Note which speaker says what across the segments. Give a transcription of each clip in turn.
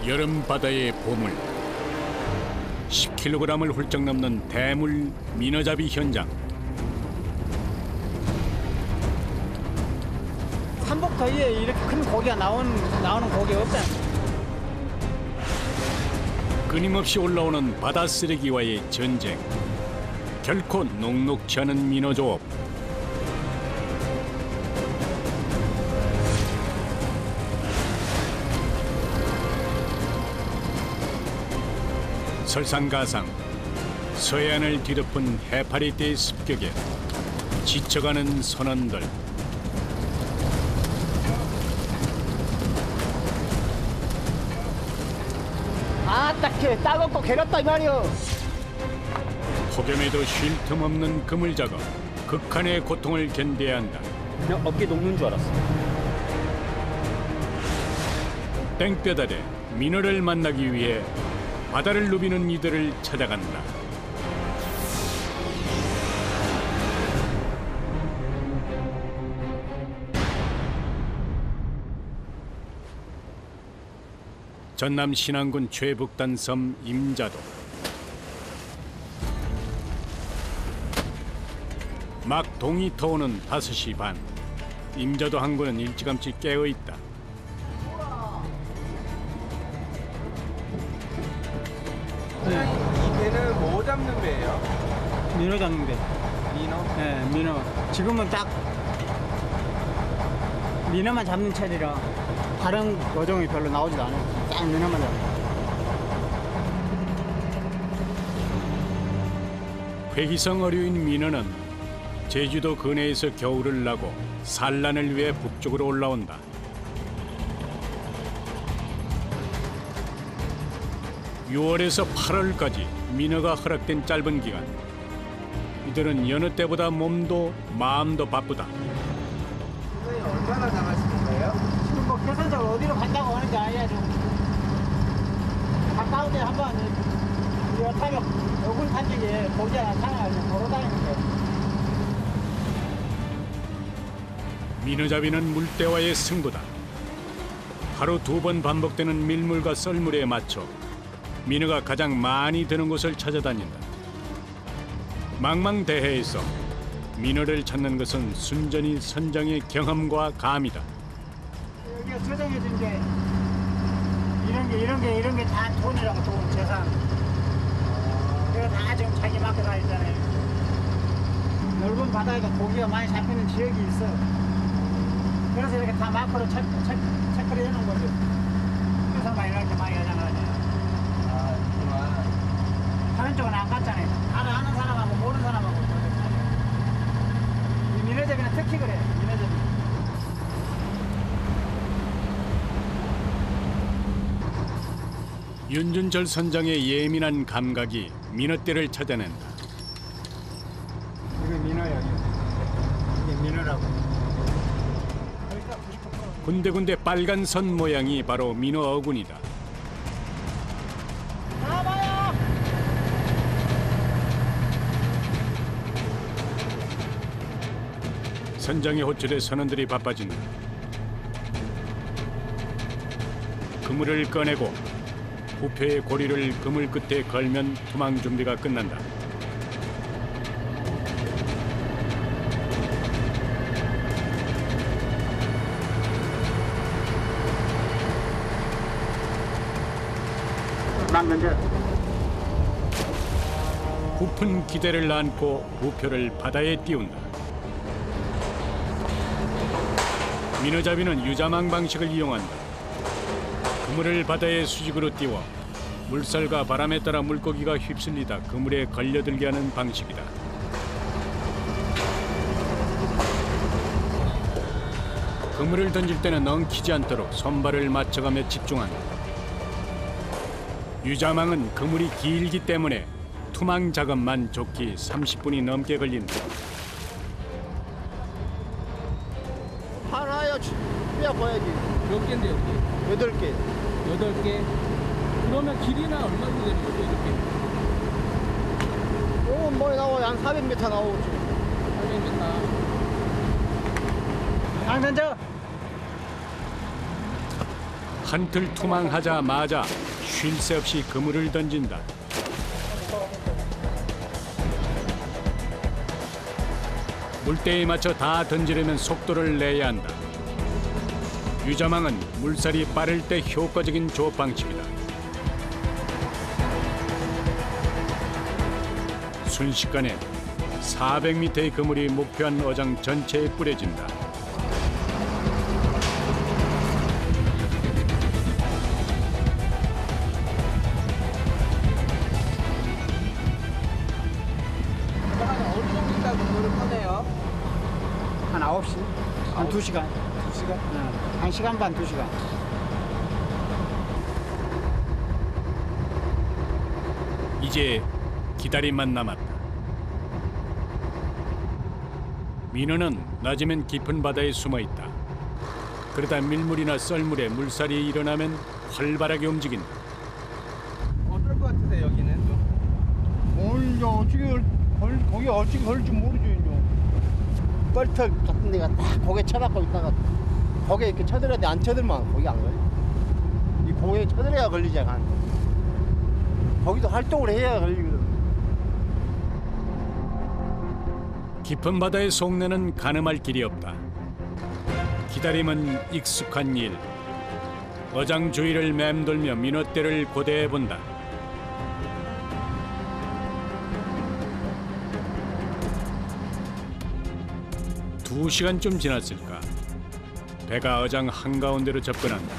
Speaker 1: 여름 바다의 보물. 10kg을 훌쩍 넘는 대물 민어잡이 현장.
Speaker 2: 삼복 더위에 이렇게 큰 고기가 나오는 고기가 없잖아요.
Speaker 1: 끊임없이 올라오는 바다 쓰레기와의 전쟁. 결코 녹록지 않은 민어조업. 설상가상, 서해안을 뒤덮은 해파리떼의 습격에 지쳐가는 선원들.
Speaker 2: 딱히 따갑고 괴롭다 이 말이요.
Speaker 1: 폭염에도 쉴 틈 없는 그물 작업. 극한의 고통을 견뎌야 한다.
Speaker 3: 그냥 어깨 녹는 줄 알았어.
Speaker 1: 땡볕 아래 민어를 만나기 위해 바다를 누비는 이들을 찾아간다. 전남 신안군 최북단 섬 임자도. 막 동이 터오는 5시 반. 임자도 항구는 일찌감치 깨어 있다.
Speaker 4: 이 배는 뭐 잡는 배예요?
Speaker 2: 민어 잡는 배.
Speaker 4: 민어?
Speaker 2: 네, 민어. 지금은 딱 민어만 잡는 차리라 다른 어종이 별로 나오지도 않아요. 딱 민어만 잡아요.
Speaker 1: 회기성 어류인 민어는 제주도 근해에서 겨울을 나고 산란을 위해 북쪽으로 올라온다. (6월에서 8월까지) 민어가 허락된 짧은 기간. 이들은 여느 때보다 몸도 마음도 바쁘다.
Speaker 4: 선생님 얼마나 나가시는 거예요?
Speaker 2: 지금 뭐 계산적으로 어디로 간다고 하는지 알아야죠. 가까운데 한번 우리가 타격 5분 탄 적에 고기 하나 타가지고 걸어다니는데.
Speaker 1: 민어잡이는 물때와의 승부다. 하루 2번 반복되는 밀물과 썰물에 맞춰 민어가 가장 많이 드는 곳을 찾아다닌다. 망망대해에서 민어를 찾는 것은 순전히 선장의 경험과 감이다.
Speaker 2: 여기가 저장해준 게 이런 게 다 돈이라고, 돈, 재산. 그래서 다 지금 자기 맡겨 다니잖아요. 넓은 바다에가 고기가 많이 잡히는 지역이 있어. 그래서 이렇게 다 마크로 체크를 해놓은 거죠. 그래서 막 이렇게 많이 하잖아요.
Speaker 4: 아, 그렇구나.
Speaker 2: 다른 쪽은 안 갔잖아요. 아는 사람하고 모르는 사람하고. 이 민어잡이는 특히 그래, 민어잡이.
Speaker 1: 윤준철 선장의 예민한 감각이 민어떼를 찾아낸다.
Speaker 2: 이게 민어야, 이게 민어라고.
Speaker 1: 군데군데 빨간 선 모양이 바로 민어 어군이다.
Speaker 2: 나와봐요!
Speaker 1: 선장의 호출에 선원들이 바빠진다. 그물을 꺼내고 부표의 고리를 그물 끝에 걸면 투망 준비가 끝난다. 부푼 기대를 안고 부표를 바다에 띄운다. 민어잡이는 유자망 방식을 이용한다. 그물을 바다의 수직으로 띄워 물살과 바람에 따라 물고기가 휩쓸리다 그물에 걸려들게 하는 방식이다. 그물을 던질 때는 엉키지 않도록 손발을 맞춰가며 집중한다. 유자망은 그물이 길기 때문에 투망 작업만 좋기 30분이 넘게 걸린다.
Speaker 5: 하나야 뼈 봐야지.
Speaker 4: 몇 개인데 여기?
Speaker 5: 8개.
Speaker 4: 8개? 그러면 길이나 얼마 정도 되는 거죠, 이렇게?
Speaker 5: 요건 뭐 나와요? 한 400m 나오죠.
Speaker 4: 800m.
Speaker 2: 강 던져!
Speaker 1: 한틀 투망하자마자 쉴 새 없이 그물을 던진다. 물때에 맞춰 다 던지려면 속도를 내야 한다. 유자망은 물살이 빠를 때 효과적인 조업 방식이다. 순식간에 400m의 그물이 목표한 어장 전체에 뿌려진다.
Speaker 4: 어느 정도 있다고 그거를 꺼내요?
Speaker 2: 한 9시? 한 2시간?
Speaker 4: 2시간?
Speaker 2: 1시간 반, 2시간.
Speaker 1: 이제 기다림만 남았다. 민어는 낮이면 깊은 바다에 숨어 있다. 그러다 밀물이나 썰물에 물살이 일어나면 활발하게 움직인다.
Speaker 4: 어떨 것 같으세요, 여기는 좀?
Speaker 5: 오늘 이제 거기 어떻게 걸릴지 모르죠, 이제. 뻘털 같은 데가 딱 고개 쳐박고 있다가 고개 이렇게 쳐들어야 돼. 안 쳐들면 거기 안 걸려. 이 고개에 쳐들어야 걸리지, 간. 거기도 활동을 해야 걸리거든.
Speaker 1: 깊은 바다의 속내는 가늠할 길이 없다. 기다림은 익숙한 일. 어장 주위를 맴돌며 민어떼를 고대해 본다. 두 시간쯤 지났을까. 배가 어장 한가운데로 접근한다.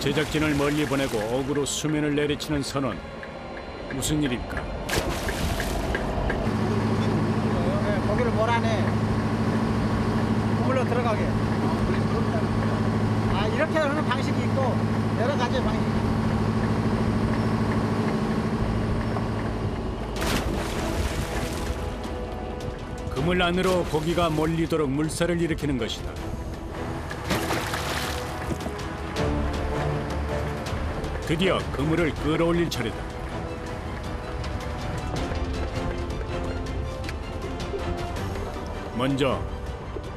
Speaker 1: 제작진을 멀리 보내고 어그로 수면을 내리치는 선원. 무슨 일일까?
Speaker 2: 네, 고기를 몰아내. 그물로 들어가게. 아, 이렇게 하는 방식이 있고 여러 가지 방식이 있고.
Speaker 1: 그물 안으로 고기가 몰리도록 물살을 일으키는 것이다. 드디어 그물을 끌어올릴 차례다. 먼저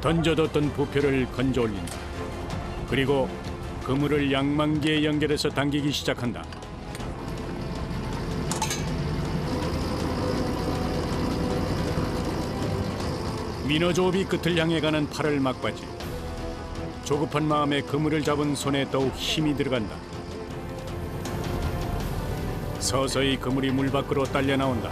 Speaker 1: 던져뒀던 부표를 건져 올린다. 그리고 그물을 양망기에 연결해서 당기기 시작한다. 민어조업이 끝을 향해 가는 팔을 막바지. 조급한 마음에 그물을 잡은 손에 더욱 힘이 들어간다. 서서히 그물이 물 밖으로 딸려 나온다.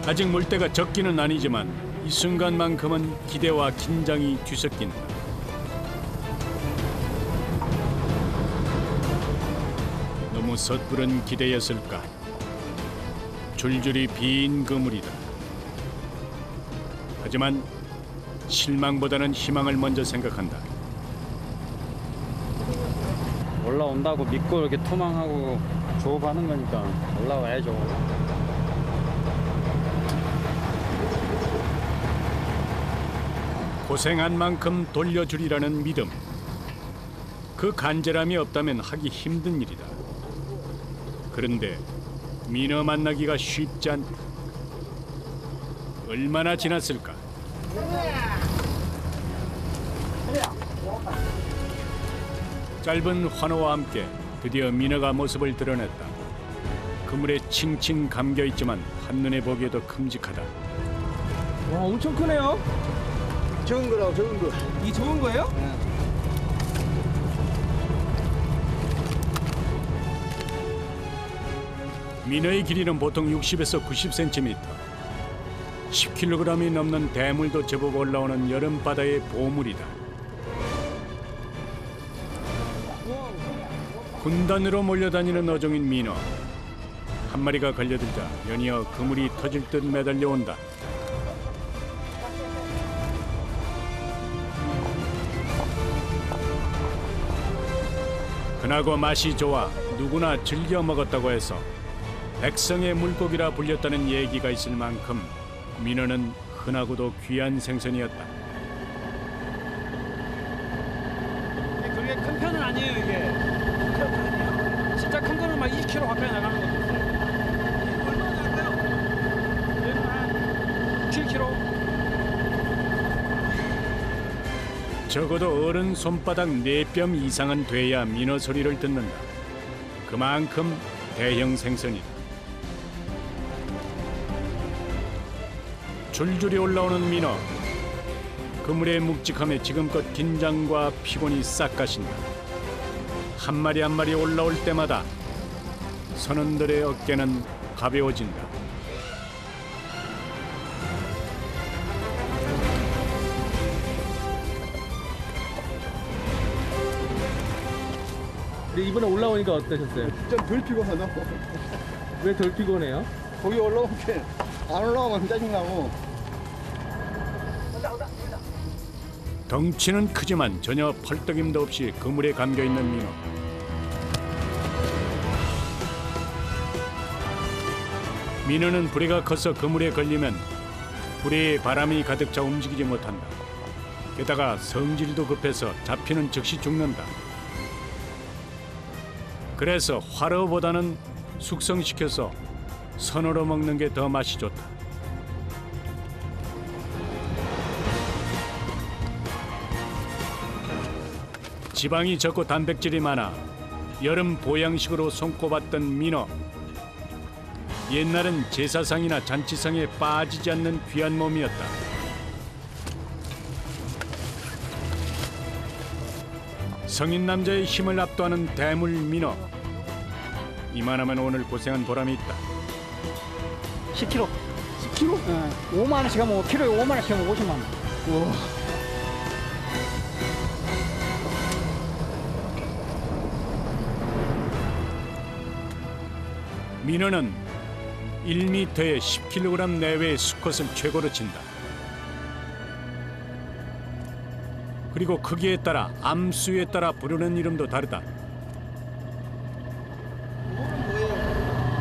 Speaker 1: 아직 물때가 적기는 아니지만 이 순간만큼은 기대와 긴장이 뒤섞인다. 너무 섣부른 기대였을까? 줄줄이 빈 그물이다. 하지만 실망보다는 희망을 먼저 생각한다.
Speaker 3: 올라온다고 믿고 이렇게 투망하고 조업하는 거니까 올라와야죠.
Speaker 1: 고생한 만큼 돌려주리라는 믿음. 그 간절함이 없다면 하기 힘든 일이다. 그런데 민어 만나기가 쉽지 않다. 얼마나 지났을까? 짧은 환호와 함께 드디어 민어가 모습을 드러냈다. 그물에 칭칭 감겨있지만 한눈에 보기에도 큼직하다.
Speaker 4: 와, 엄청 크네요.
Speaker 5: 적은 거라고, 적은 거.
Speaker 4: 이 좋은 거예요?
Speaker 1: 민어의 길이는 보통 60에서 90cm. 10kg이 넘는 대물도 제법 올라오는 여름바다의 보물이다. 군단으로 몰려다니는 어종인 민어. 한 마리가 걸려들자 연이어 그물이 터질 듯 매달려온다. 흔하고 맛이 좋아 누구나 즐겨 먹었다고 해서 백성의 물고기라 불렸다는 얘기가 있을 만큼 민어는 흔하고도 귀한 생선이었다.
Speaker 4: 그게 큰 편은 아니에요, 이게. 10km 가까이 나가는 것도 있어요. 얼마나 갈까요? 여기는 한 7km.
Speaker 1: 적어도 어른 손바닥 4뼘 이상은 돼야 민어 소리를 듣는다. 그만큼 대형 생선이다. 줄줄이 올라오는 민어. 그물의 묵직함에 지금껏 긴장과 피곤이 싹 가신다. 한 마리 한 마리 올라올 때마다 선원들의 어깨는 가벼워진다.
Speaker 4: 근데 이번에 올라오니까 어떠셨어요?
Speaker 5: 좀 덜 피곤하다.
Speaker 4: 왜 덜 피곤해요?
Speaker 5: 거기 올라오게 안 올라오면 짜증나고.
Speaker 1: 덩치는 크지만 전혀 펄떡임도 없이 그물에 감겨있는 민어. 민어는 부리가 커서 그물에 걸리면 부리에 바람이 가득 차 움직이지 못한다. 게다가 성질도 급해서 잡히는 즉시 죽는다. 그래서 활어보다는 숙성시켜서 선으로 먹는 게 더 맛이 좋다. 지방이 적고 단백질이 많아 여름 보양식으로 손꼽았던 민어. 옛날엔 제사상이나 잔치상에 빠지지 않는 귀한 몸이었다. 성인 남자의 힘을 압도하는 대물 민어. 이만하면 오늘 고생한 보람이 있다.
Speaker 2: 10kg. 10kg? 5만 원씩 하면 키로에 5만 원씩 하면 50만 원.
Speaker 5: 우와.
Speaker 1: 민어는 1m에 10kg 내외의 수컷을 최고로 친다. 그리고 크기에 따라 암수에 따라 부르는 이름도 다르다.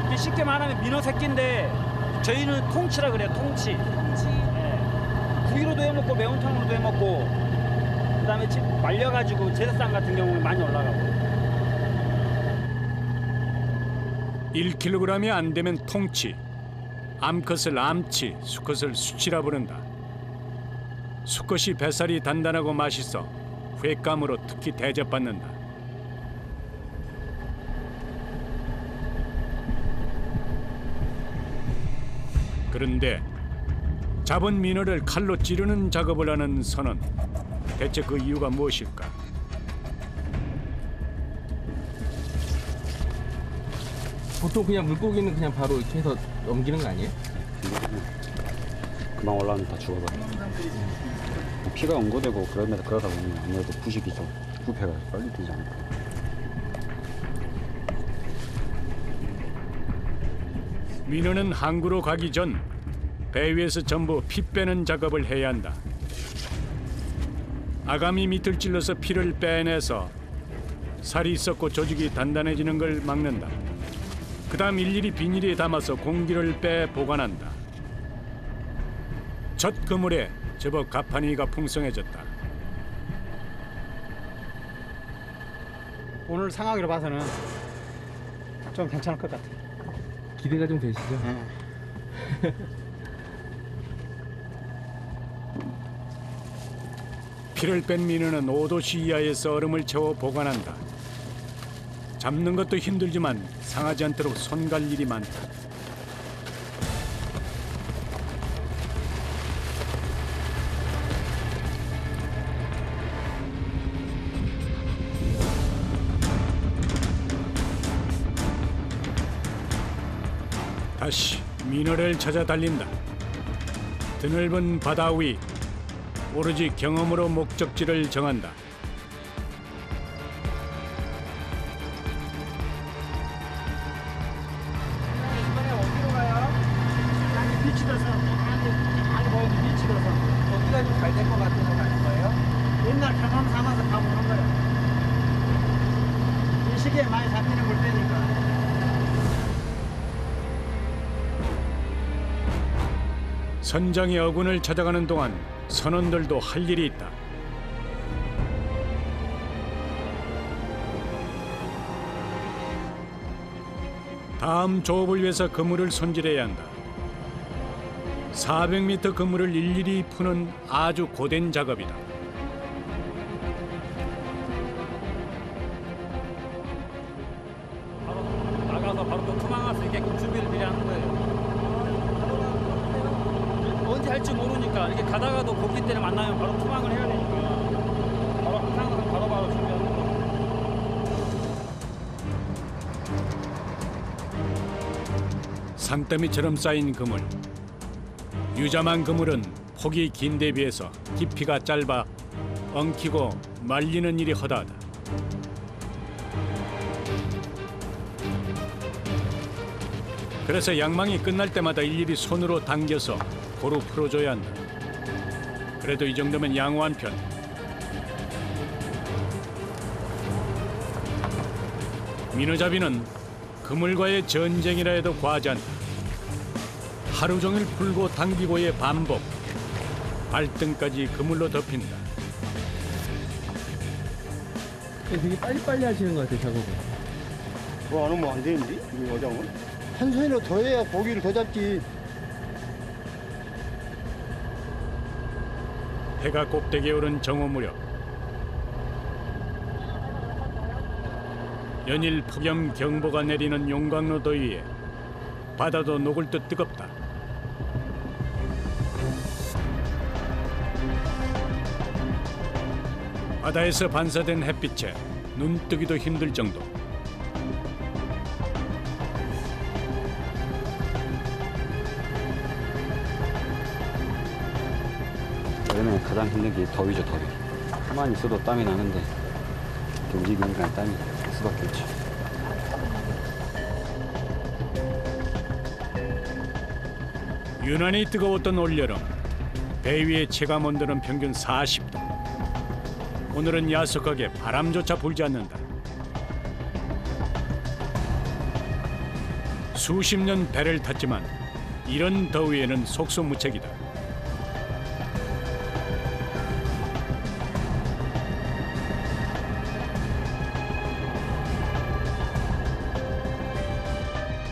Speaker 3: 이게 쉽게 말하면 민어 새끼인데 저희는 통치라 그래요. 통치. 예. 구이로도 해먹고 매운탕으로도 해먹고 그다음에 말려가지고 제사상 같은 경우는 많이 올라가고.
Speaker 1: 1kg이 안 되면 통치, 암컷을 암치, 수컷을 수치라 부른다. 수컷이 뱃살이 단단하고 맛있어 횟감으로 특히 대접받는다. 그런데 잡은 민어를 칼로 찌르는 작업을 하는 선원. 대체 그 이유가 무엇일까?
Speaker 4: 보통 그냥 물고기는 그냥 바로 이렇게 해서 넘기는 거 아니에요?
Speaker 3: 그만 올라오면 다 죽어버려. 피가 응고되고 그러다 보면 아무래도 부식이 좀 부패가 빨리 되지 않을까.
Speaker 1: 민어는 항구로 가기 전 배 위에서 전부 피 빼는 작업을 해야 한다. 아가미 밑을 찔러서 피를 빼내서 살이 썩고 조직이 단단해지는 걸 막는다. 그 다음 일일이 비닐에 담아서 공기를 빼 보관한다. 첫 그물에 제법 가판이가 풍성해졌다.
Speaker 2: 오늘 상황으로 봐서는 좀 괜찮을 것 같아요.
Speaker 4: 기대가 좀 되시죠?
Speaker 1: 피를 뺀 민어는 5도씨 이하에서 얼음을 채워 보관한다. 잡는 것도 힘들지만 상하지 않도록 손 갈 일이 많다. 다시 민어를 찾아 달린다. 드넓은 바다 위 오로지 경험으로 목적지를 정한다.
Speaker 2: 이번에 어디로 가요? 아니 비치도서 아니 보이는 비치도서
Speaker 4: 거기가 좀 잘 될 것 같아서 가는 거예요?
Speaker 2: 옛날 경험 삼아서 가보는 거예요. 이 시기에 많이 잡히는 물때니까.
Speaker 1: 선장의 어군을 찾아가는 동안 선원들도 할 일이 있다. 다음 조업을 위해서 그물을 손질해야 한다. 400m 그물을 일일이 푸는 아주 고된 작업이다.
Speaker 3: 바로 나가서 바로 또 투망할 수 있게끔 준비를 미리 하는 거예요. 언제 할지 모르니까 이렇게 가다가도 고기 때를 만나면 바로 투망을 해야 되니까 바로 항상 바로바로 준비하는 거예요.
Speaker 1: 산더미처럼 쌓인 그물. 유자만 그물은 폭이 긴 데 비해서 깊이가 짧아 엉키고 말리는 일이 허다하다. 그래서 양망이 끝날 때마다 일일이 손으로 당겨서 고루 풀어줘야 한다. 그래도 이 정도면 양호한 편. 민어잡이는 그물과의 전쟁이라 해도 과하지 않다. 하루 종일 풀고 당기고의 반복. 발등까지 그물로 덮인다.
Speaker 4: 되게 빨리빨리 하시는 것 같아요, 작업을.
Speaker 5: 그거 안 하면 안 되는데? 이 여장은? 한 손으로 더 해야 고기를 더 잡지.
Speaker 1: 해가 꼭대기에 오른 정오 무렵. 연일 폭염 경보가 내리는 용광로 더위에 바다도 녹을 듯 뜨겁다. 바다에서 반사된 햇빛에 눈뜨기도 힘들 정도.
Speaker 6: 여름에 가장 힘든 게 더위죠, 더위. 가만히 있어도 땀이 나는데 이렇게 움직이니까 땀이 날 수밖에 없죠.
Speaker 1: 유난히 뜨거웠던 올여름. 배 위의 체감 온도는 평균 40도. 오늘은 야속하게 바람조차 불지 않는다. 수십 년 배를 탔지만 이런 더위에는 속수무책이다.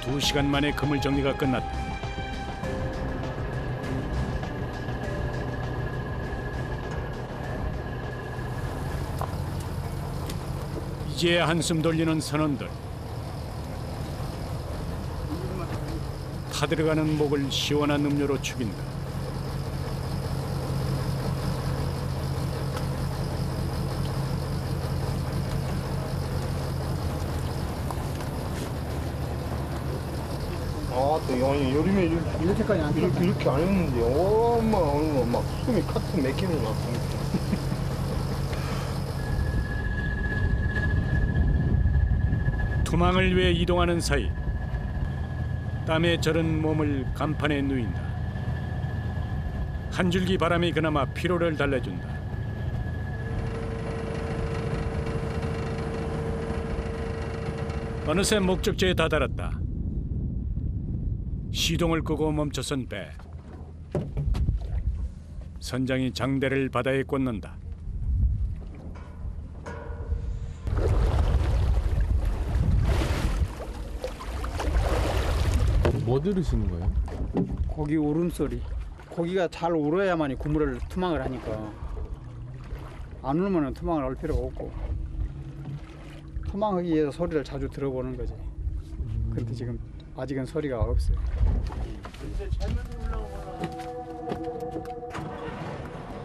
Speaker 1: 두 시간 만에 그물 정리가 끝났다. 이제야 한숨 돌리는 선원들. 타들어가는 목을 시원한 음료로 죽인다.
Speaker 5: 아, 또 여름에
Speaker 2: 이렇게까지 안
Speaker 5: 이렇게 안 했는데, 엄마, 막 숨이 카트 맥히는 것 같아.
Speaker 1: 투망을 위해 이동하는 사이 땀에 절은 몸을 간판에 누인다. 한 줄기 바람이 그나마 피로를 달래준다. 어느새 목적지에 다다랐다. 시동을 끄고 멈춰선 배. 선장이 장대를 바다에 꽂는다.
Speaker 4: 뭐 들으시는 거예요?
Speaker 2: 고기 울음소리. 고기가 잘 울어야만이 그물을 투망을 하니까. 안 울면 투망을 할 필요가 없고. 투망하기 위해서 소리를 자주 들어보는 거지. 근데 지금 아직은 소리가 없어요.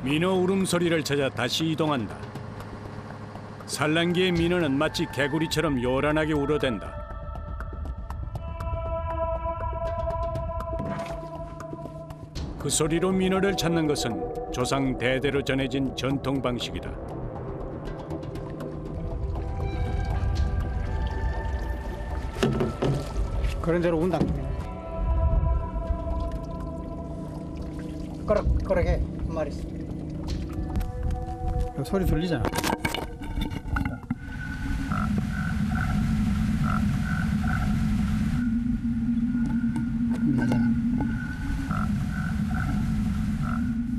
Speaker 1: 민어 울음소리를 찾아 다시 이동한다. 산란기의 민어는 마치 개구리처럼 요란하게 울어댄다. 그 소리로 민어를 찾는 것은 조상 대대로 전해진 전통 방식이다.
Speaker 2: 그런 대로 운다. 그렇게 한 마리씩. 소리 들리잖아. 나잖아.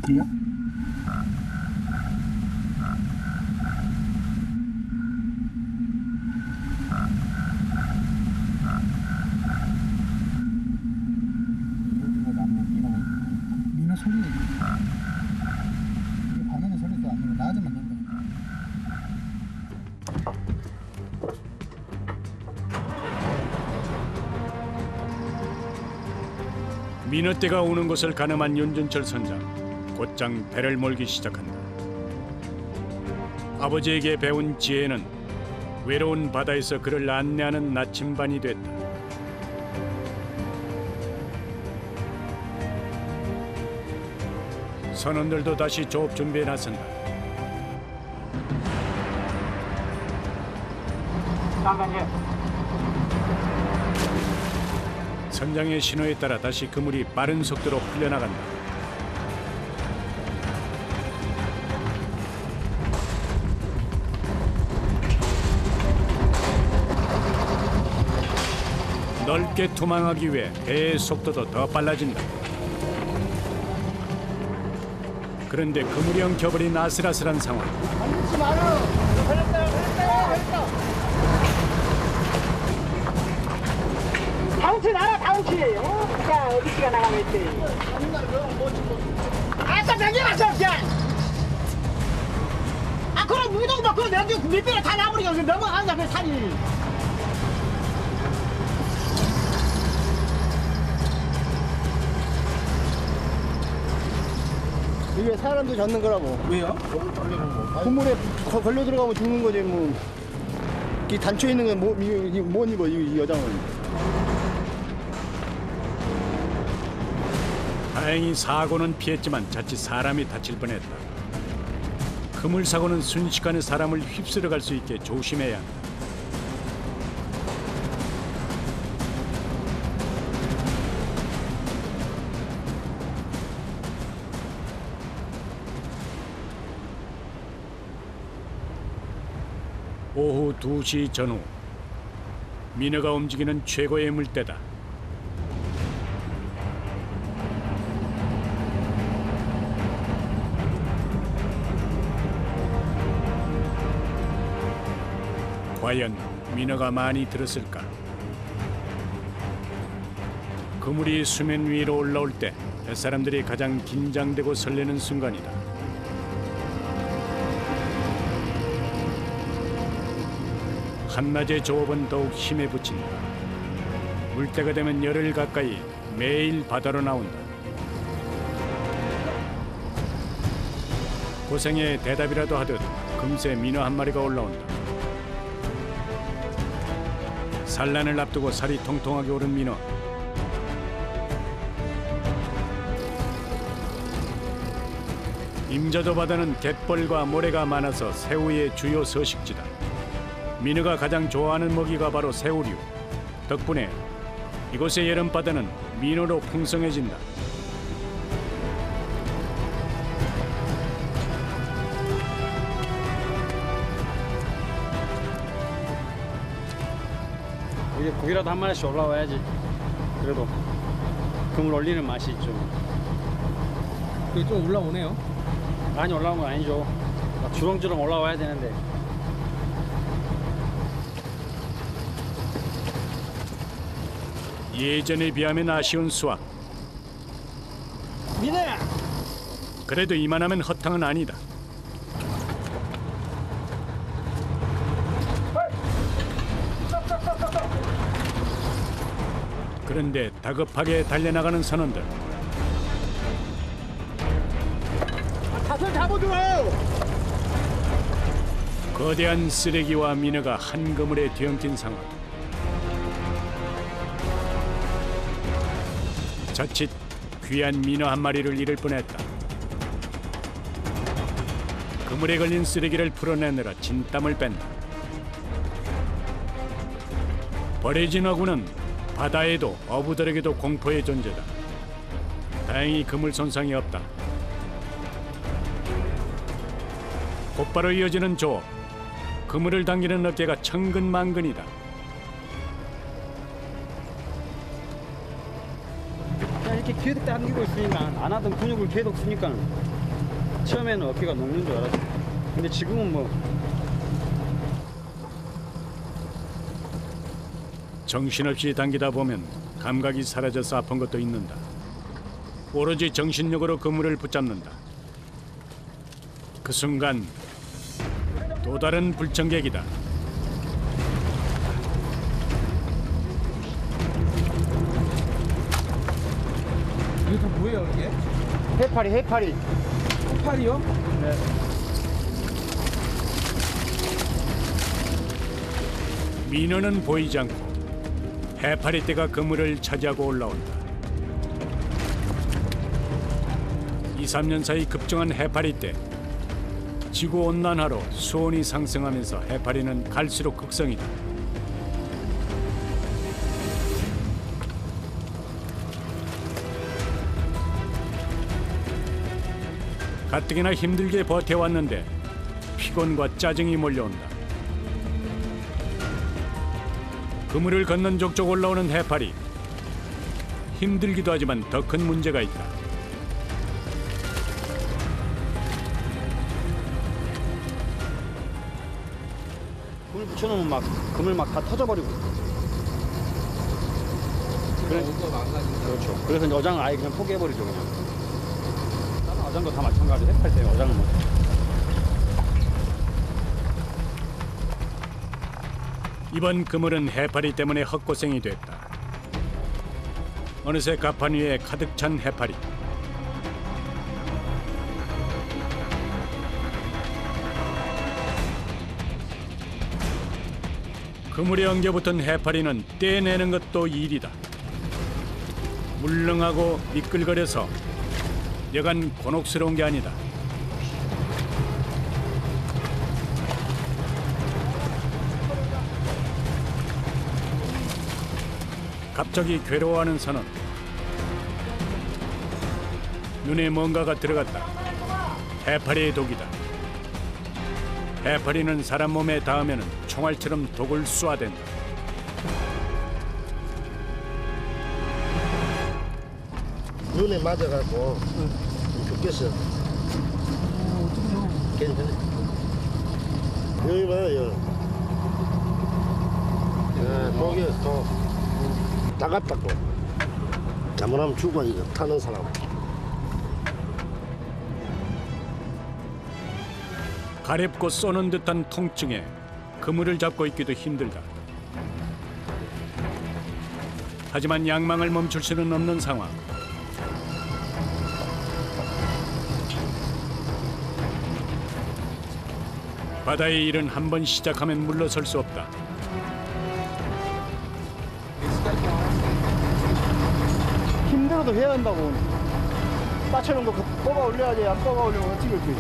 Speaker 2: 들려?
Speaker 1: 민어떼가 오는 것을 가늠한 윤준철 선장. 곧장 배를 몰기 시작한다. 아버지에게 배운 지혜는 외로운 바다에서 그를 안내하는 나침반이 됐다. 선원들도 다시 조업 준비에 나선다.
Speaker 2: 장관님.
Speaker 1: 선장의 신호에 따라 다시 그물이 빠른 속도로 풀려나간다. 넓게 투망하기 위해 배의 속도도 더 빨라진다. 그런데 그물이 엉켜버린 아슬아슬한 상황.
Speaker 5: 걸리지 마요. 걸렸다.
Speaker 2: 다운치 나라 다운치. 자 어디가 나가면 있지. 아싸 당겨놨어 그냥. 아 그럼 무동도 그 여기 밑에 다 나버리고 넘어간다 그 산이.
Speaker 5: 이게 사람도 젖는 거라고.
Speaker 4: 왜요?
Speaker 5: 그물에 걸려 들어가면 죽는 거지 뭐. 이 단추 있는 건 못 입어 이 여장은.
Speaker 1: 다행히 사고는 피했지만 자칫 사람이 다칠 뻔했다. 그물 사고는 순식간에 사람을 휩쓸어 갈 수 있게 조심해야 한다. 오후 2시 전후 민어가 움직이는 최고의 물때다. 과연 민어가 많이 들었을까? 그물이 수면 위로 올라올 때 뱃사람들이 가장 긴장되고 설레는 순간이다. 한낮의 조업은 더욱 힘에 부친다. 물때가 되면 열흘 가까이 매일 바다로 나온다. 고생에 대답이라도 하듯 금세 민어 한 마리가 올라온다. 산란을 앞두고 살이 통통하게 오른 민어. 임자도 바다는 갯벌과 모래가 많아서 새우의 주요 서식지다. 민어가 가장 좋아하는 먹이가 바로 새우류. 덕분에 이곳의 여름바다는 민어로 풍성해진다.
Speaker 3: 이제 고기라도 한 마리씩 올라와야지. 그래도 그물 올리는 맛이 있죠.
Speaker 4: 그게 좀 올라오네요.
Speaker 3: 많이 올라온 건 아니죠. 주렁주렁 올라와야 되는데.
Speaker 1: 예전에 비하면 아쉬운 수확.
Speaker 2: 민호야.
Speaker 1: 그래도 이만하면 허탕은 아니다. 그런데 다급하게 달려나가는 선원들.
Speaker 2: 가서 잡아줘요.
Speaker 1: 거대한 쓰레기와 민어가 한 그물에 뒤엉킨 상황. 자칫 귀한 민어 한 마리를 잃을 뻔했다. 그물에 걸린 쓰레기를 풀어내느라 진땀을 뺀다. 버려진 어구는 바다에도 어부들에게도 공포의 존재다. 다행히 그물 손상이 없다. 곧바로 이어지는 조업. 그물을 당기는 어깨가 천근만근이다.
Speaker 3: 이렇게 계속 당기고 있으니까 안 하던 근육을 계속 쓰니까 처음에는 어깨가 녹는 줄 알았어. 근데 지금은 뭐
Speaker 1: 정신없이 당기다 보면 감각이 사라져서 아픈 것도 있는다. 오로지 정신력으로 그물을 붙잡는다. 그 순간 또 다른 불청객이다.
Speaker 4: 이게 다 뭐예요 이게?
Speaker 5: 해파리.
Speaker 4: 코팔이요?
Speaker 5: 네.
Speaker 1: 민어는 보이지 않고 해파리떼가 그물을 차지하고 올라온다. 2, 3년 사이 급증한 해파리떼. 지구온난화로 수온이 상승하면서 해파리는 갈수록 극성이다. 가뜩이나 힘들게 버텨왔는데 피곤과 짜증이 몰려온다. 그물을 건넌 족족 올라오는 해파리. 힘들기도 하지만 더 큰 문제가 있다.
Speaker 6: 그물 붙여놓으면 막 그물 막 다 터져버리고. 그렇죠. 그래서 이제 어장을 아예 그냥 포기해버리죠 그냥. 다른 어장도 다 마찬가지. 해팔 때 어장은 뭐.
Speaker 1: 이번 그물은 해파리 때문에 헛고생이 됐다. 어느새 갑판 위에 가득 찬 해파리. 그물에 엉겨붙은 해파리는 떼내는 것도 일이다. 물렁하고 미끌거려서 여간 곤혹스러운 게 아니다. 갑자기 괴로워하는 선원. 눈에 뭔가가 들어갔다. 해파리의 독이다. 해파리는 사람 몸에 닿으면 총알처럼 독을 쏘아댄다.
Speaker 7: 눈에 맞아갖고 죽겠어. 괜찮아. 여기 봐요, 여기. 독이 또 따갑다고. 잘못하면 죽어, 이거 타는 사람.
Speaker 1: 가렵고 쏘는 듯한 통증에 그물을 잡고 있기도 힘들다. 하지만 양망을 멈출 수는 없는 상황. 바다의 일은 한 번 시작하면 물러설 수 없다.
Speaker 5: 힘들어도 해야 한다고. 빠쳐놓은 거 뽑아 올려야지. 안 뽑아 올리면 어떻게 할지.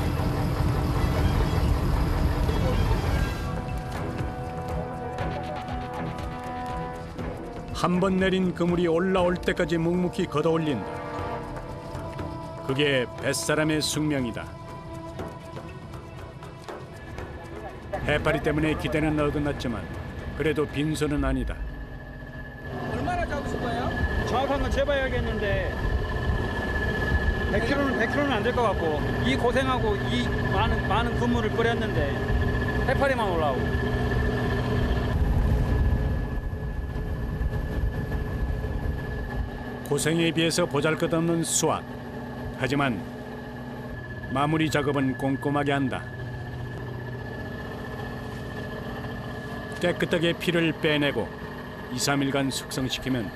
Speaker 1: 한 번 내린 그물이 올라올 때까지 묵묵히 걷어올린다. 그게 뱃사람의 숙명이다. 해파리 때문에 기대는 어긋났지만 그래도 빈손은 아니다.
Speaker 4: 얼마나 잡으실 거예요?
Speaker 3: 정확한 건 재봐야겠는데 100kg는 안 될 것 같고, 이 고생하고 이 많은 그물을 끓였는데 해파리만 올라오고.
Speaker 1: 고생에 비해서 보잘것없는 수확. 하지만 마무리 작업은 꼼꼼하게 한다. 깨끗하게 피를 빼내고 2, 3일간 숙성시키면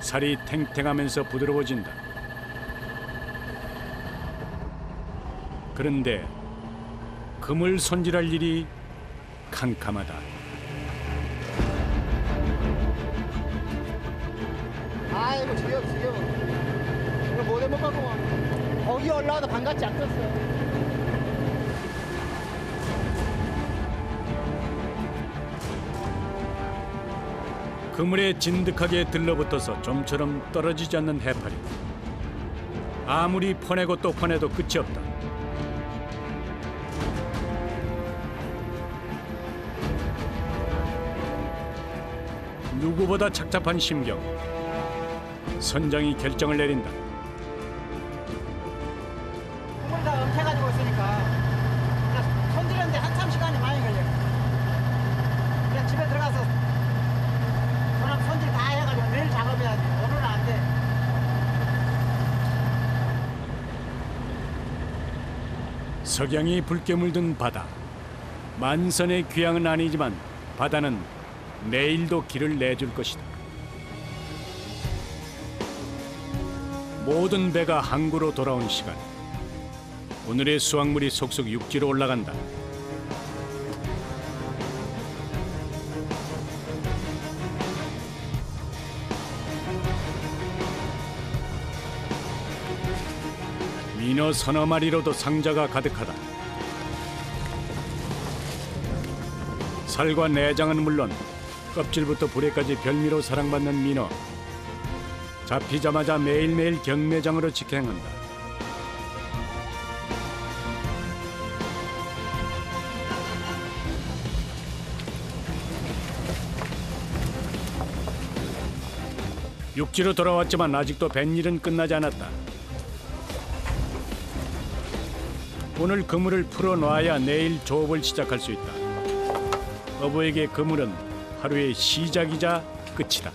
Speaker 1: 살이 탱탱하면서 부드러워진다. 그런데 그물 손질할 일이 캄캄하다.
Speaker 5: 아이고 지겨워. 이거 못 해먹겠구만. 거기 올라와도 반갑지 않겠어.
Speaker 1: 그물에 진득하게 들러붙어서 좀처럼 떨어지지 않는 해파리. 아무리 퍼내고 또 퍼내도 끝이 없다. 누구보다 착잡한 심경. 선장이 결정을 내린다.
Speaker 2: 그물 다 엉켜가지고 있으니까 그냥 손질하는데 한참 시간이 많이 걸려요. 그냥 집에 들어가서 그냥 손질 다 해가지고 내일 작업해야지. 오늘은 안 돼.
Speaker 1: 석양이 붉게 물든 바다. 만선의 귀향은 아니지만 바다는 내일도 길을 내줄 것이다. 모든 배가 항구로 돌아온 시간. 오늘의 수확물이 속속 육지로 올라간다. 민어 서너 마리로도 상자가 가득하다. 살과 내장은 물론 껍질부터 부레까지 별미로 사랑받는 민어. 잡히자마자 매일매일 경매장으로 직행한다. 육지로 돌아왔지만 아직도 뱃일은 끝나지 않았다. 오늘 그물을 풀어놔야 내일 조업을 시작할 수 있다. 어부에게 그물은 하루의 시작이자 끝이다.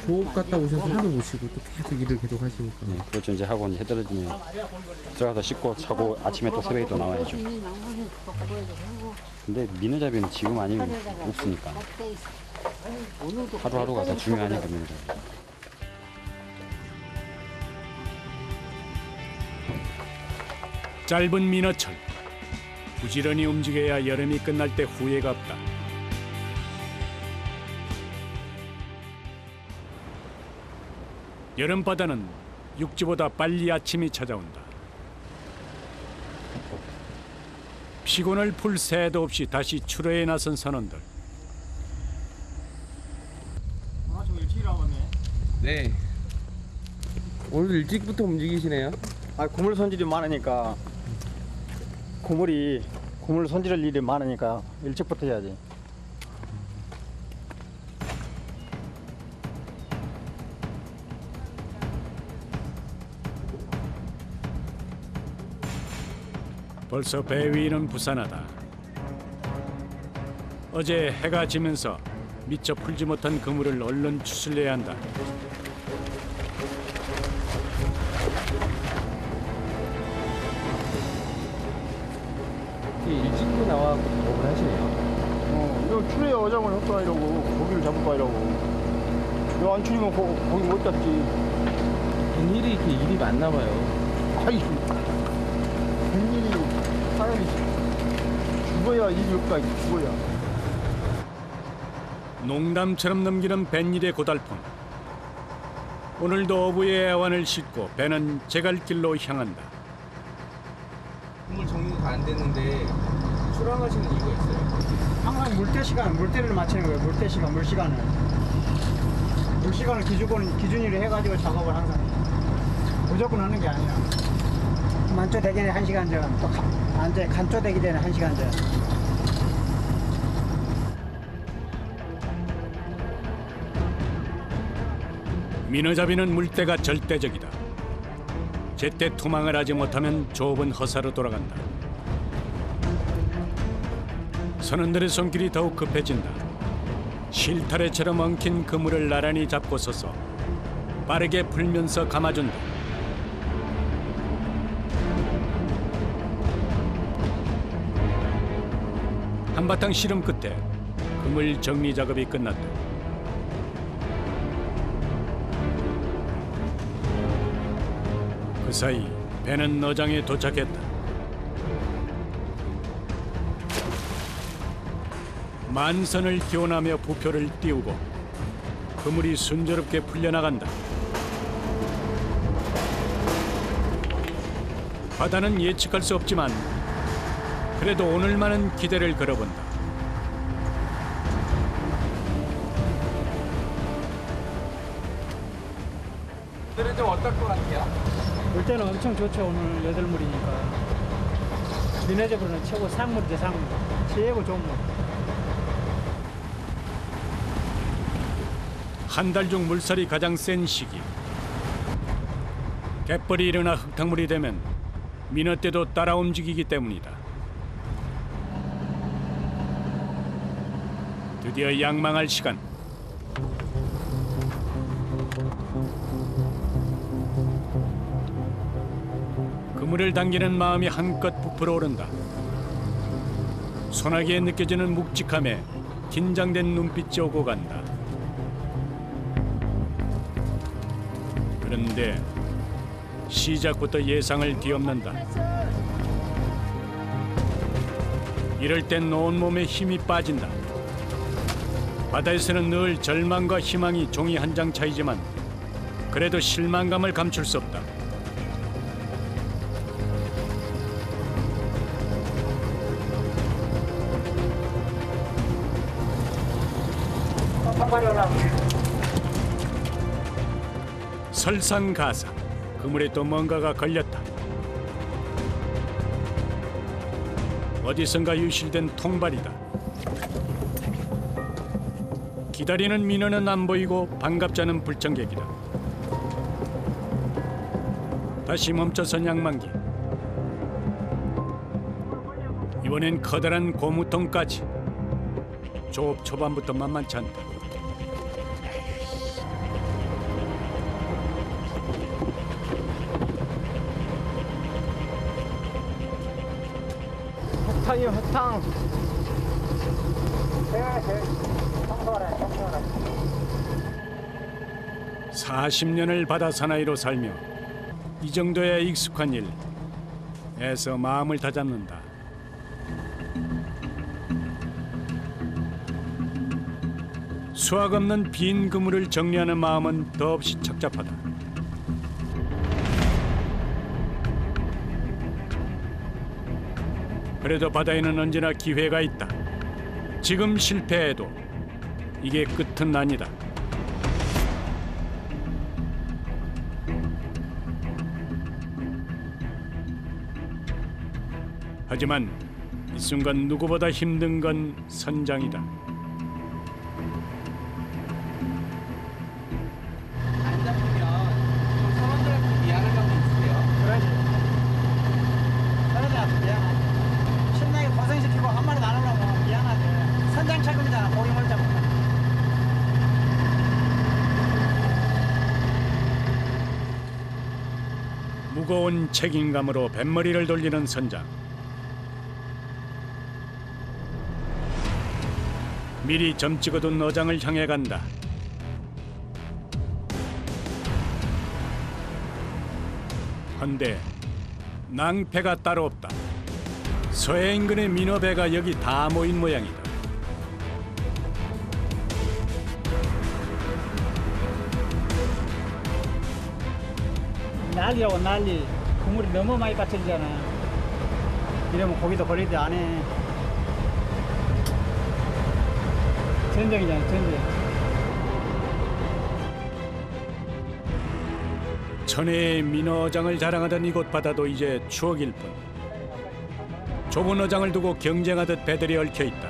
Speaker 8: 조업 갔다 오셔서 하루 모시고 또 계속 일을 계속 하시니까.
Speaker 6: 네, 그렇죠. 이제 하고 이제 해 떨어지면 들어가서 씻고 자고 아침에 또 새벽에 또 나와야죠. 근데 민어잡이는 지금 아니면 없으니까 하루하루가 다 중요하니까 민어잡이.
Speaker 1: 짧은 민어철. 부지런히 움직여야 여름이 끝날 때 후회가 없다. 여름바다는 육지보다 빨리 아침이 찾아온다. 피곤을 풀 새도 없이 다시 출어에 나선 선원들.
Speaker 2: 좀 일찍 일어났네.
Speaker 8: 네. 오늘 일찍부터 움직이시네요.
Speaker 2: 고물 손질이 많으니까 고물 손질할 일이 많으니까 일찍부터 해야지.
Speaker 1: 벌써 배 위는 부산하다. 어제 해가 지면서 미처 풀지 못한 그물을 얼른 추슬려야 한다.
Speaker 8: 일찍도 나와서 작업을 하시네요.
Speaker 5: 이거 출에 어장을 할까 이러고 고기를 잡을까 이러고. 이거 안 출이면 고기 못 잡지.
Speaker 8: 웬일이 이렇게 일이 많나 봐요.
Speaker 5: 아이, 웬일이 사람이 죽어야 일이 없다. 죽어야.
Speaker 1: 농담처럼 넘기는 뱃일의 고달픔. 오늘도 어부의 애완을 싣고 배는 제갈길로 향한다.
Speaker 8: 국물 정리가 안 됐는데 출항하시는 이유가 있어요?
Speaker 2: 항상 물때를 맞추는 거예요. 물 시간을 기준으로 해가지고 작업을 항상 해요. 무조건 하는 게 아니야. 만조 되기 전에 1시간 전, 또 간조 되기 전에 1시간 전.
Speaker 1: 민어잡이는 물때가 절대적이다. 제때 투망을 하지 못하면 조업은 허사로 돌아간다. 선원들의 손길이 더욱 급해진다. 실타래처럼 엉킨 그물을 나란히 잡고 서서 빠르게 풀면서 감아준다. 한바탕 씨름 끝에 그물 정리 작업이 끝났다. 그 사이 배는 어장에 도착했다. 만선을 기원하며 부표를 띄우고 그물이 순조롭게 풀려나간다. 바다는 예측할 수 없지만 그래도 오늘만은 기대를 걸어본다.
Speaker 8: 오늘은 좀 어떨 것 같아요?
Speaker 2: 물때는 엄청 좋죠. 오늘 여덟물이니까. 민어잡이로는 최고 상물이죠. 상물. 최고 좋은 물.
Speaker 1: 한 달 중 물살이 가장 센 시기. 갯벌이 일어나 흙탕물이 되면 민어떼도 따라 움직이기 때문이다. 드디어 양망할 시간. 그물을 당기는 마음이 한껏 부풀어 오른다. 소나기에 느껴지는 묵직함에 긴장된 눈빛이 오고 간다. 그런데 시작부터 예상을 뒤엎는다. 이럴 땐 온몸에 힘이 빠진다. 바다에서는 늘 절망과 희망이 종이 한 장 차이지만 그래도 실망감을 감출 수 없다. 설상가상, 그물에 또 뭔가가 걸렸다. 어디선가 유실된 통발이다. 기다리는 민어는 안 보이고 반갑지 않은 불청객이다. 다시 멈춰선 양만기. 이번엔 커다란 고무통까지. 조업 초반부터 만만치 않다.
Speaker 5: 흑탕이요, 흑탕.
Speaker 1: 40년을 바다 사나이로 살며 이 정도야 익숙한 일. 애써 마음을 다잡는다. 수확 없는 빈 그물을 정리하는 마음은 더없이 착잡하다. 그래도 바다에는 언제나 기회가 있다. 지금 실패해도 이게 끝은 아니다. 하지만 이 순간 누구보다 힘든 건 선장이다.
Speaker 8: 안 잡히면 좀 선원들한테 미안한 감도 있으세요?
Speaker 2: 그러지. 그러자 미안하지. 신나게 고생시키고 한 마리도 안 올라오면 미안하지. 선장 책임이잖아. 고기 물 잡으면.
Speaker 1: 무거운 책임감으로 뱃머리를 돌리는 선장. 미리 점 찍어둔 어장을 향해 간다. 헌데 낭패가 따로 없다. 서해 인근의 민어배가 여기 다 모인 모양이다.
Speaker 2: 난리라고 난리. 국물이 너무 많이 빠뜨리잖아. 이러면 고기도 걸리지 안 해. 전쟁이잖아, 전쟁.
Speaker 1: 천혜의 민어장을 자랑하던 이곳 바다도 이제 추억일 뿐. 좁은 어장을 두고 경쟁하듯 배들이 얽혀 있다.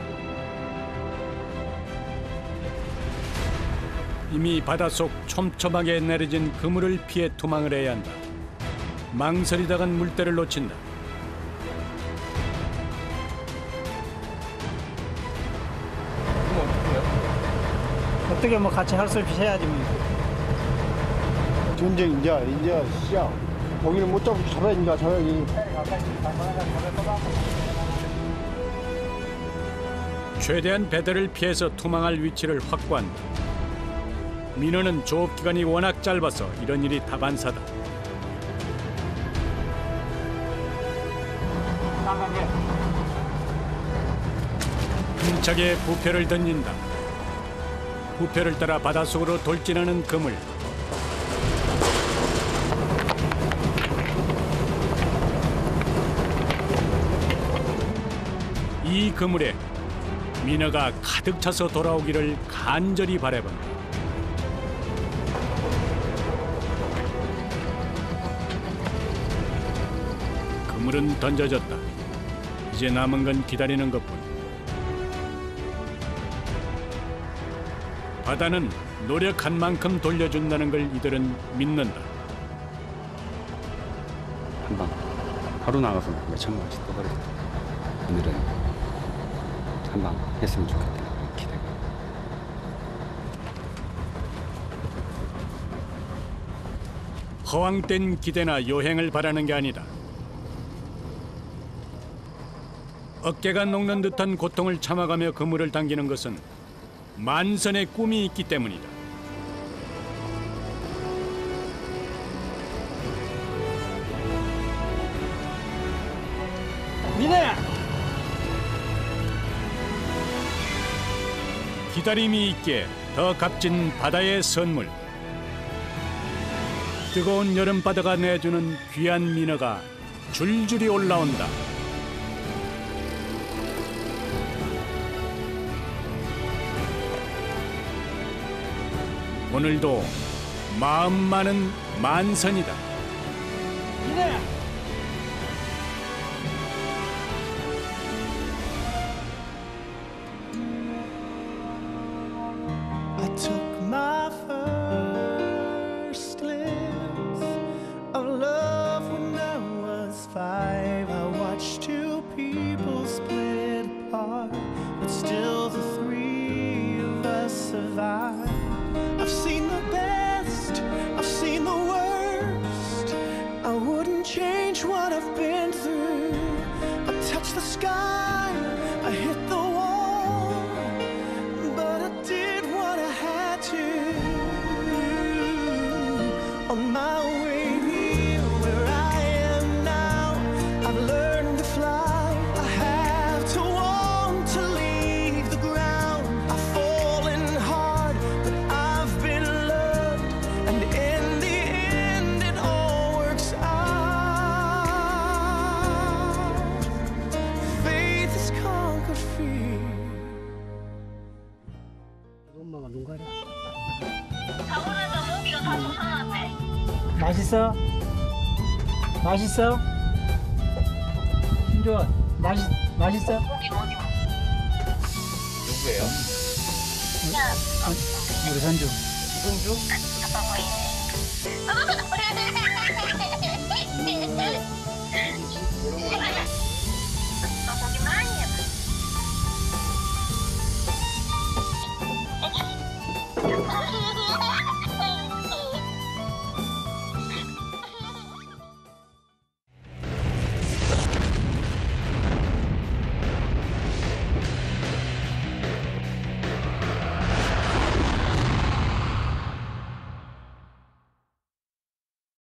Speaker 1: 이미 바닷속 촘촘하게 내려진 그물을 피해 투망을 해야 한다. 망설이다간 물대를 놓친다.
Speaker 8: 그럼 어떡해요?
Speaker 2: 어떻게 뭐 같이 할 수 없이 해야지 뭐.
Speaker 5: 전쟁 이제 시작. 고기를 못 잡고 잡아야지.
Speaker 1: 최대한 배들을 피해서 투망할 위치를 확보한다. 민어는 조업 기간이 워낙 짧아서 이런 일이 다반사다. 힘차게 부표를 던진다. 부표를 따라 바닷속으로 돌진하는 그물. 이 그물에 민어가 가득 차서 돌아오기를 간절히 바라본다. 그물은 던져졌다. 이제 남은 건 기다리는 것뿐. 바다는 노력한 만큼 돌려준다는 걸 이들은 믿는다.
Speaker 6: 한방 하루 나가서 몇천만 원씩 떠버렸다. 오늘은 한방 했으면 좋겠다. 기대.
Speaker 1: 허황된 기대나 요행을 바라는 게 아니다. 어깨가 녹는 듯한 고통을 참아가며 그물을 당기는 것은 만선의 꿈이 있기 때문이다.
Speaker 3: 민호야!
Speaker 1: 기다림이 있게 더 값진 바다의 선물. 뜨거운 여름바다가 내주는 귀한 민어가 줄줄이 올라온다. 오늘도 마음 많은 만선이다.
Speaker 3: 민호야!
Speaker 9: I took my first glimpse of love when I was 5. I watched two people split apart, but still the three of us survived. I've seen the best, I've seen the worst. I wouldn't change what I've been through. I touched the sky, I hit the wall, but I did what I had to. On my way here, where I am now, I've learned to fly. I have to want to leave the ground. I've fallen hard, but I've been loved, and in the end it all works out. Faith has conquered fear.
Speaker 5: 엄마가 눈 가려.
Speaker 2: 맛있어? 맛있어? 신조아, 맛있어?
Speaker 8: 누구예요?
Speaker 2: 우리 선주.
Speaker 8: 손주?
Speaker 10: 아빠